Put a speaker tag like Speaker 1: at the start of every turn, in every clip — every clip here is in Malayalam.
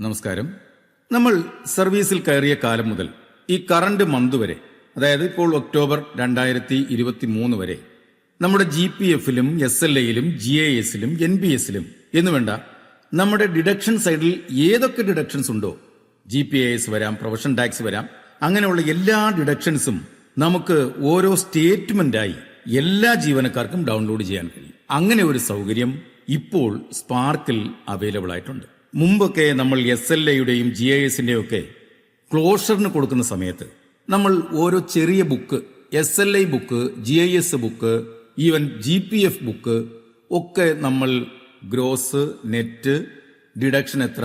Speaker 1: നമസ്കാരം. നമ്മൾ സർവീസിൽ കയറിയ കാലം മുതൽ ഈ കറണ്ട് മന്ത് വരെ, അതായത് ഇപ്പോൾ ഒക്ടോബർ 2023 വരെ നമ്മുടെ GPF-ലും SLA-യിലും GAS-ലും NBS-ലും എന്നുവേണ്ട നമ്മുടെ ഡിഡക്ഷൻ സൈഡിൽ ഏതൊക്കെ ഡിഡക്ഷൻസ് ഉണ്ടോ, GPAS വരാം, പ്രൊഫഷൻ ടാക്സ് വരാം, അങ്ങനെയുള്ള എല്ലാ ഡിഡക്ഷൻസും നമുക്ക് ഓരോ സ്റ്റേറ്റ്മെന്റായി എല്ലാ ജീവനക്കാർക്കും ഡൗൺലോഡ് ചെയ്യാൻ കഴിയും. അങ്ങനെ ഒരു സൗകര്യം ഇപ്പോൾ സ്പാർക്കിൽ അവൈലബിൾ ആയിട്ടുണ്ട്. മുമ്പൊക്കെ നമ്മൾ SLA-യുടെയും GIS-ന്റെയും ഒക്കെ ക്ലോഷറിന് കൊടുക്കുന്ന സമയത്ത് നമ്മൾ ഓരോ ചെറിയ book, SLA book, GIS book, even GPF book ഒക്കെ നമ്മൾ ഗ്രോസ്, നെറ്റ്, ഡിഡക്ഷൻ എത്ര,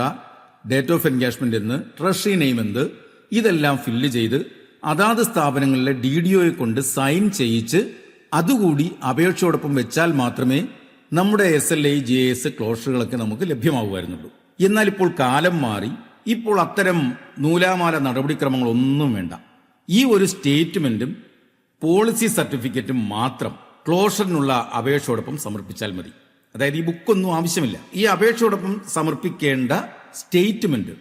Speaker 1: ഡേറ്റ് ഓഫ് എൻഗേജ്മെന്റ് എന്ന്, ട്രഷറി നെയിം എന്ത്, ഇതെല്ലാം ഫില്ല് ചെയ്ത് അതാത് സ്ഥാപനങ്ങളിലെ DDO-യെ കൊണ്ട് സൈൻ ചെയ്യിച്ച് അതുകൂടി അപേക്ഷയോടൊപ്പം വെച്ചാൽ മാത്രമേ നമ്മുടെ SLA, GIS ക്ലോഷറുകളൊക്കെ നമുക്ക് ലഭ്യമാവുമായിരുന്നുള്ളൂ. എന്നാൽ ഇപ്പോൾ കാലം മാറി. ഇപ്പോൾ അത്തരം നൂലാമാല നടപടിക്രമങ്ങളൊന്നും വേണ്ട. ഈ ഒരു സ്റ്റേറ്റ്മെന്റും പോളിസി സർട്ടിഫിക്കറ്റും മാത്രം ക്ലോഷറിനുള്ള അപേക്ഷയോടൊപ്പം സമർപ്പിച്ചാൽ മതി. അതായത് ഈ ബുക്കൊന്നും ആവശ്യമില്ല. ഈ അപേക്ഷയോടൊപ്പം സമർപ്പിക്കേണ്ട സ്റ്റേറ്റ്മെന്റ്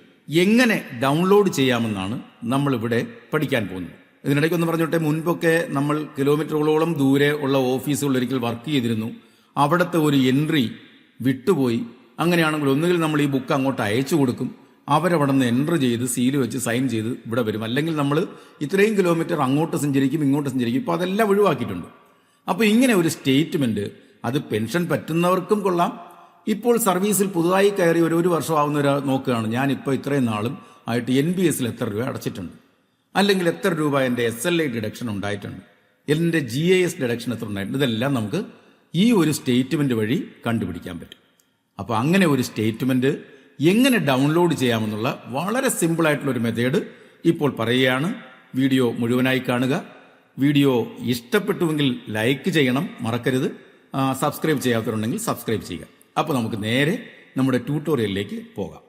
Speaker 1: എങ്ങനെ ഡൗൺലോഡ് ചെയ്യാമെന്നാണ് നമ്മളിവിടെ പഠിക്കാൻ പോകുന്നത്. ഇതിനിടയ്ക്ക് ഒന്ന് പറഞ്ഞോട്ടെ, മുൻപൊക്കെ നമ്മൾ കിലോമീറ്ററുകളോളം ദൂരെ ഉള്ള ഓഫീസുകളിൽ ഒരിക്കൽ വർക്ക് ചെയ്തിരുന്നു. അവിടുത്തെ ഒരു എൻട്രി വിട്ടുപോയി. അങ്ങനെയാണെങ്കിൽ ഒന്നുകിൽ നമ്മൾ ഈ ബുക്ക് അങ്ങോട്ട് അയച്ചു കൊടുക്കും, അവരവിടെ നിന്ന് എൻട്രി ചെയ്ത് സീല് വെച്ച് സൈൻ ചെയ്ത് ഇവിടെ വരും. അല്ലെങ്കിൽ നമ്മൾ ഇത്രയും കിലോമീറ്റർ അങ്ങോട്ട് സഞ്ചരിക്കും, ഇങ്ങോട്ട് സഞ്ചരിക്കും. ഇപ്പോൾ അതെല്ലാം ഒഴിവാക്കിയിട്ടുണ്ട്. അപ്പോൾ ഇങ്ങനെ ഒരു സ്റ്റേറ്റ്മെന്റ് അത് പെൻഷൻ പറ്റുന്നവർക്കും കൊള്ളാം. ഇപ്പോൾ സർവീസിൽ പുതുതായി കയറി ഒരു വർഷം ആവുന്നവർ നോക്കുകയാണ്, ഞാനിപ്പോൾ ഇത്രയും നാളും ആയിട്ട് NBS-ൽ എത്ര രൂപ അടച്ചിട്ടുണ്ട്, അല്ലെങ്കിൽ എത്ര രൂപ എൻ്റെ SLA ഡിഡക്ഷൻ ഉണ്ടായിട്ടുണ്ട്, എൻ്റെ GIS ഡിഡക്ഷൻ എത്ര ഉണ്ടായിട്ടുണ്ട്, ഇതെല്ലാം നമുക്ക് ഈ ഒരു സ്റ്റേറ്റ്മെന്റ് വഴി കണ്ടുപിടിക്കാൻ പറ്റും. അപ്പോൾ അങ്ങനെ ഒരു സ്റ്റേറ്റ്മെന്റ് എങ്ങനെ ഡൗൺലോഡ് ചെയ്യാമെന്നുള്ള വളരെ സിമ്പിളായിട്ടുള്ള ഒരു മെത്തേഡ് ഇപ്പോൾ പറയുകയാണ്. വീഡിയോ മുഴുവനായി കാണുക. വീഡിയോ ഇഷ്ടപ്പെട്ടുവെങ്കിൽ ലൈക്ക് ചെയ്യണം, മറക്കരുത്. സബ്സ്ക്രൈബ് ചെയ്യാത്തവരുണ്ടെങ്കിൽ സബ്സ്ക്രൈബ് ചെയ്യുക. അപ്പോൾ നമുക്ക് നേരെ നമ്മുടെ ട്യൂട്ടോറിയലിലേക്ക് പോകാം.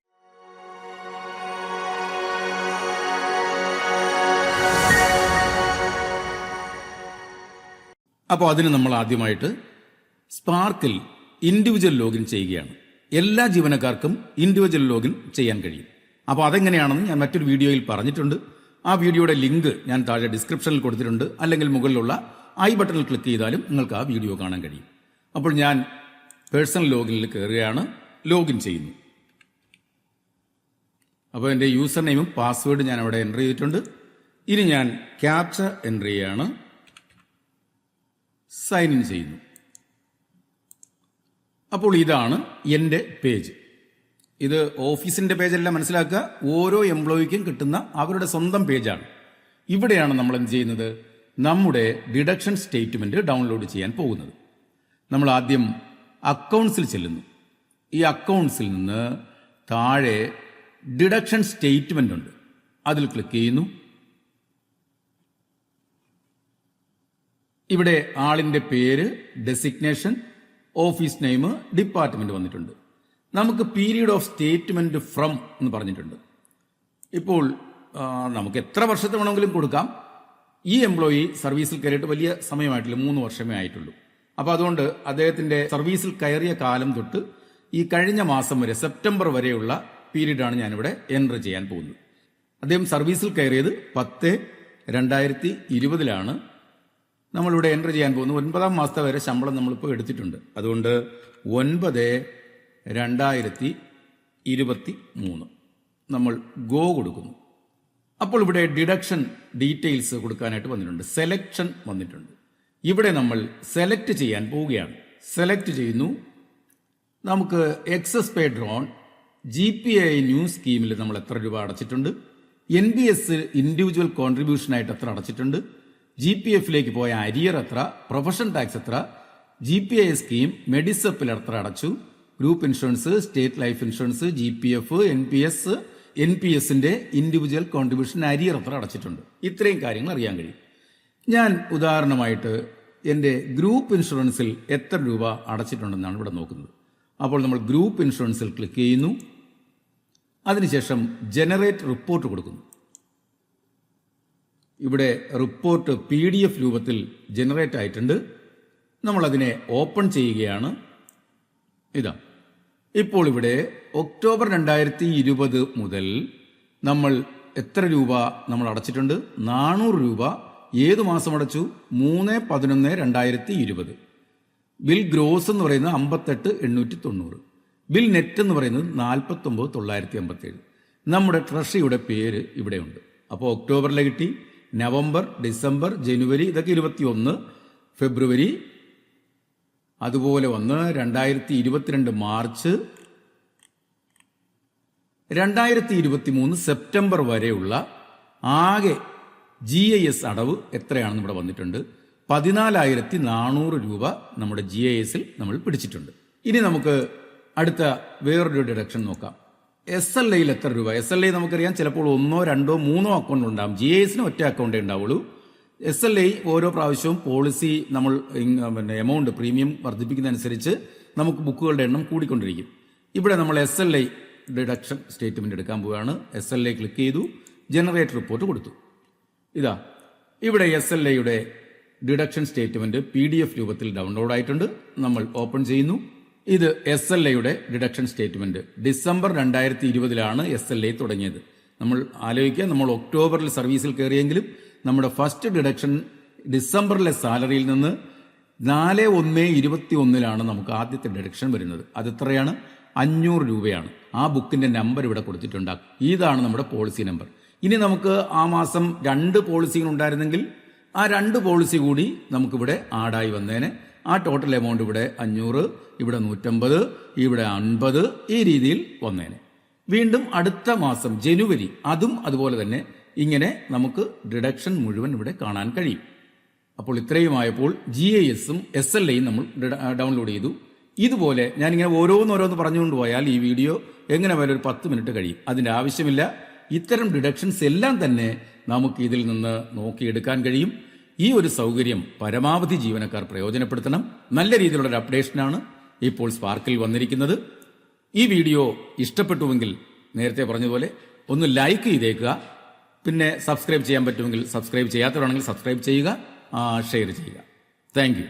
Speaker 1: അപ്പോൾ അതിന് നമ്മൾ ആദ്യമായിട്ട് സ്പാർക്കിൽ ഇൻഡിവിജ്വൽ ലോഗിൻ ചെയ്യുകയാണ്. എല്ലാ ജീവനക്കാർക്കും ഇൻഡിവിജ്വൽ ലോഗിൻ ചെയ്യാൻ കഴിയും. അപ്പോൾ അതെങ്ങനെയാണെന്ന് ഞാൻ മറ്റൊരു വീഡിയോയിൽ പറഞ്ഞിട്ടുണ്ട്. ആ വീഡിയോയുടെ ലിങ്ക് ഞാൻ താഴെ ഡിസ്ക്രിപ്ഷനിൽ കൊടുത്തിട്ടുണ്ട്, അല്ലെങ്കിൽ മുകളിലുള്ള ഐ ബട്ടണിൽ ക്ലിക്ക് ചെയ്താലും നിങ്ങൾക്ക് ആ വീഡിയോ കാണാൻ കഴിയും. അപ്പോൾ ഞാൻ പേഴ്സണൽ ലോഗിനിൽ കയറുകയാണ്, ലോഗിൻ ചെയ്യുന്നു. അപ്പോൾ എൻ്റെ യൂസർ നെയിമും പാസ്വേഡ് ഞാൻ അവിടെ എൻ്റർ ചെയ്തിട്ടുണ്ട്. ഇനി ഞാൻ ക്യാപ്ച എൻ്റർ ചെയ്യുകയാണ്, സൈൻ ഇൻ ചെയ്യുന്നു. അപ്പോൾ ഇതാണ് എൻ്റെ പേജ്. ഇത് ഓഫീസിൻ്റെ പേജല്ല, മനസ്സിലാക്കുക. ഓരോ എംപ്ലോയിക്കും കിട്ടുന്ന അവരുടെ സ്വന്തം പേജാണ്. ഇവിടെയാണ് നമ്മൾ എന്ത് ചെയ്യുന്നത്, നമ്മുടെ ഡിഡക്ഷൻ സ്റ്റേറ്റ്മെന്റ് ഡൗൺലോഡ് ചെയ്യാൻ പോകുന്നത്. നമ്മൾ ആദ്യം അക്കൗണ്ട്സിൽ ചെല്ലുന്നു. ഈ അക്കൗണ്ട്സിൽ നിന്ന് താഴെ ഡിഡക്ഷൻ സ്റ്റേറ്റ്മെന്റ് ഉണ്ട്, അതിൽ ക്ലിക്ക് ചെയ്യുന്നു. ഇവിടെ ആളിന്റെ പേര്, ഡെസിഗ്നേഷൻ, ഓഫീസ് നെയിം, ഡിപ്പാർട്ട്മെന്റ് വന്നിട്ടുണ്ട്. നമുക്ക് പീരീഡ് ഓഫ് സ്റ്റേറ്റ്മെന്റ് ഫ്രം എന്ന് പറഞ്ഞിട്ടുണ്ട്. ഇപ്പോൾ നമുക്ക് എത്ര വർഷത്തെ വേണമെങ്കിലും കൊടുക്കാം. ഈ എംപ്ലോയി സർവീസിൽ കയറിയിട്ട് വലിയ സമയമായിട്ടില്ല, 3 വർഷമേ ആയിട്ടുള്ളൂ. അപ്പോൾ അതുകൊണ്ട് അദ്ദേഹത്തിന്റെ സർവീസിൽ കയറിയ കാലം തൊട്ട് ഈ കഴിഞ്ഞ മാസം വരെ, സെപ്റ്റംബർ വരെയുള്ള പീരീഡാണ് ഞാനിവിടെ എൻറ്റർ ചെയ്യാൻ പോകുന്നത്. അദ്ദേഹം സർവീസിൽ കയറിയത് 10/2020 നമ്മളിവിടെ എൻ്റർ ചെയ്യാൻ പോകുന്നു. 9-ാം മാസത്തെ വരെ ശമ്പളം നമ്മളിപ്പോൾ എടുത്തിട്ടുണ്ട്. അതുകൊണ്ട് 9/2023 നമ്മൾ ഗോ കൊടുക്കുന്നു. അപ്പോൾ ഇവിടെ ഡിഡക്ഷൻ ഡീറ്റെയിൽസ് കൊടുക്കാനായിട്ട് വന്നിട്ടുണ്ട്, സെലക്ഷൻ വന്നിട്ടുണ്ട്. ഇവിടെ നമ്മൾ സെലക്ട് ചെയ്യാൻ പോവുകയാണ്. സെലക്ട് ചെയ്യുന്നു. നമുക്ക് എക്സസ് പേ ഡ്രോൺ, GPA ന്യൂ സ്കീമിൽ നമ്മൾ എത്ര രൂപ അടച്ചിട്ടുണ്ട്, NBS ഇൻഡിവിജ്വൽ കോൺട്രിബ്യൂഷനായിട്ട് എത്ര അടച്ചിട്ടുണ്ട്, GPF-ലേക്ക് പോയ അരിയർ എത്ര, പ്രൊഫഷൻ ടാക്സ് എത്ര, GPA സ്കീം, മെഡിസപ്പിൽ എത്ര അടച്ചു, group insurance, state life insurance, GPF, NPS-ന്റെ ഇൻഡിവിജ്വൽ കോൺട്രിബ്യൂഷൻ അരിയർ എത്ര അടച്ചിട്ടുണ്ട്. ഇത്രയും കാര്യങ്ങൾ അറിയാൻ കഴിയും. ഞാൻ ഉദാഹരണമായിട്ട് എൻ്റെ ഗ്രൂപ്പ് ഇൻഷുറൻസിൽ എത്ര രൂപ അടച്ചിട്ടുണ്ടെന്നാണ് ഇവിടെ നോക്കുന്നത്. അപ്പോൾ നമ്മൾ ഗ്രൂപ്പ് ഇൻഷുറൻസിൽ ക്ലിക്ക് ചെയ്യുന്നു. അതിനുശേഷം ജനറേറ്റ് റിപ്പോർട്ട് കൊടുക്കുന്നു. ഇവിടെ റിപ്പോർട്ട് PDF രൂപത്തിൽ ജനറേറ്റ് ആയിട്ടുണ്ട്. നമ്മളതിനെ ഓപ്പൺ ചെയ്യുകയാണ്. ഇതാ ഇപ്പോൾ ഇവിടെ ഒക്ടോബർ 2020 മുതൽ നമ്മൾ എത്ര രൂപ നമ്മൾ അടച്ചിട്ടുണ്ട്? 400 രൂപ. ഏത് മാസം അടച്ചു? 3/11/2020. ബിൽ ഗ്രോസ് എന്ന് പറയുന്നത് 58,890. ബിൽ നെറ്റ് എന്ന് പറയുന്നത് 49,957. നമ്മുടെ ട്രഷറിയുടെ പേര് ഇവിടെയുണ്ട്. അപ്പോൾ ഒക്ടോബറിലെ കിട്ടി, നവംബർ, ഡിസംബർ, ജനുവരി, ഇതൊക്കെ 21, ഫെബ്രുവരി, അതുപോലെ വന്ന് 2022 മാർച്ച്, 2023 സെപ്റ്റംബർ വരെയുള്ള ആകെ GIS അടവ് എത്രയാണെന്ന് ഇവിടെ വന്നിട്ടുണ്ട്. 14,400 രൂപ നമ്മുടെ GISൽ നമ്മൾ പിടിച്ചിട്ടുണ്ട്. ഇനി നമുക്ക് അടുത്ത വേറൊരു ഡിഡക്ഷൻ നോക്കാം. SLAയിൽ എത്ര രൂപ? SLA നമുക്കറിയാം, ചിലപ്പോൾ 1, 2, 3 അക്കൗണ്ട് ഉണ്ടാകും. GISന് ഒറ്റ അക്കൗണ്ടേ ഉണ്ടാവുള്ളൂ. SLA ഓരോ പ്രാവശ്യവും പോളിസി നമ്മൾ എമൗണ്ട് പ്രീമിയം വർദ്ധിപ്പിക്കുന്നതനുസരിച്ച് നമുക്ക് ബുക്കുകളുടെ എണ്ണം കൂടിക്കൊണ്ടിരിക്കും. ഇവിടെ നമ്മൾ SLA ഡിഡക്ഷൻ സ്റ്റേറ്റ്മെന്റ് എടുക്കാൻ പോവുകയാണ്. SLA ക്ലിക്ക് ചെയ്തു, ജനറേറ്റ് റിപ്പോർട്ട് കൊടുത്തു. ഇതാ ഇവിടെ SLAയുടെ ഡിഡക്ഷൻ സ്റ്റേറ്റ്മെന്റ് PDF രൂപത്തിൽ ഡൗൺലോഡ് ആയിട്ടുണ്ട്. നമ്മൾ ഓപ്പൺ ചെയ്യുന്നു. ഇത് SLAയുടെ ഡിഡക്ഷൻ സ്റ്റേറ്റ്മെന്റ്. ഡിസംബർ 2020 SLA തുടങ്ങിയത്. നമ്മൾ ആലോചിക്കുക, നമ്മൾ ഒക്ടോബറിൽ സർവീസിൽ കയറിയെങ്കിലും നമ്മുടെ ഫസ്റ്റ് ഡിഡക്ഷൻ ഡിസംബറിലെ സാലറിയിൽ നിന്ന് 4/1/21 നമുക്ക് ആദ്യത്തെ ഡിഡക്ഷൻ വരുന്നത്. അത് എത്രയാണ്? 500 രൂപയാണ്. ആ ബുക്കിന്റെ നമ്പർ ഇവിടെ കൊടുത്തിട്ടുണ്ട്. ഇതാണ് നമ്മുടെ പോളിസി നമ്പർ. ഇനി നമുക്ക് ആ മാസം 2 പോളിസികൾ ഉണ്ടായിരുന്നെങ്കിൽ ആ 2 പോളിസി കൂടി നമുക്കിവിടെ ആഡായി വന്നേനെ. ആ ടോട്ടൽ എമൗണ്ട് ഇവിടെ 500, ഇവിടെ 150, ഇവിടെ 50, ഈ രീതിയിൽ വന്നേനെ. വീണ്ടും അടുത്ത മാസം ജനുവരി, അതും അതുപോലെ തന്നെ ഇങ്ങനെ നമുക്ക് ഡിഡക്ഷൻ മുഴുവൻ ഇവിടെ കാണാൻ കഴിയും. അപ്പോൾ ഇത്രയുമായപ്പോൾ GISഉം SLAയും നമ്മൾ ഡൗൺലോഡ് ചെയ്തു. ഇതുപോലെ ഞാനിങ്ങനെ ഓരോന്നോരോന്ന് പറഞ്ഞുകൊണ്ട് പോയാൽ ഈ വീഡിയോ എങ്ങനെ വരെ ഒരു 10 മിനിറ്റ് കഴിയും. അതിന്റെ ആവശ്യമില്ല. ഇത്തരം ഡിഡക്ഷൻസ് എല്ലാം തന്നെ നമുക്ക് ഇതിൽ നിന്ന് നോക്കിയെടുക്കാൻ കഴിയും. ഈ ഒരു സൗകര്യം പരമാവധി ജീവനക്കാർ പ്രയോജനപ്പെടുത്തണം. നല്ല രീതിയിലുള്ള ഒരു അപ്ഡേഷനാണ് ഇപ്പോൾ സ്പാർക്കിൽ വന്നിരിക്കുന്നത്. ഈ വീഡിയോ ഇഷ്ടപ്പെട്ടുവെങ്കിൽ നേരത്തെ പറഞ്ഞതുപോലെ ഒന്ന് ലൈക്ക് ചെയ്തേക്കുക. പിന്നെ സബ്സ്ക്രൈബ് ചെയ്യാൻ പറ്റുമെങ്കിൽ സബ്സ്ക്രൈബ് ചെയ്യാത്തവരാണെങ്കിൽ സബ്സ്ക്രൈബ് ചെയ്യുക, ഷെയർ ചെയ്യുക. Thank you.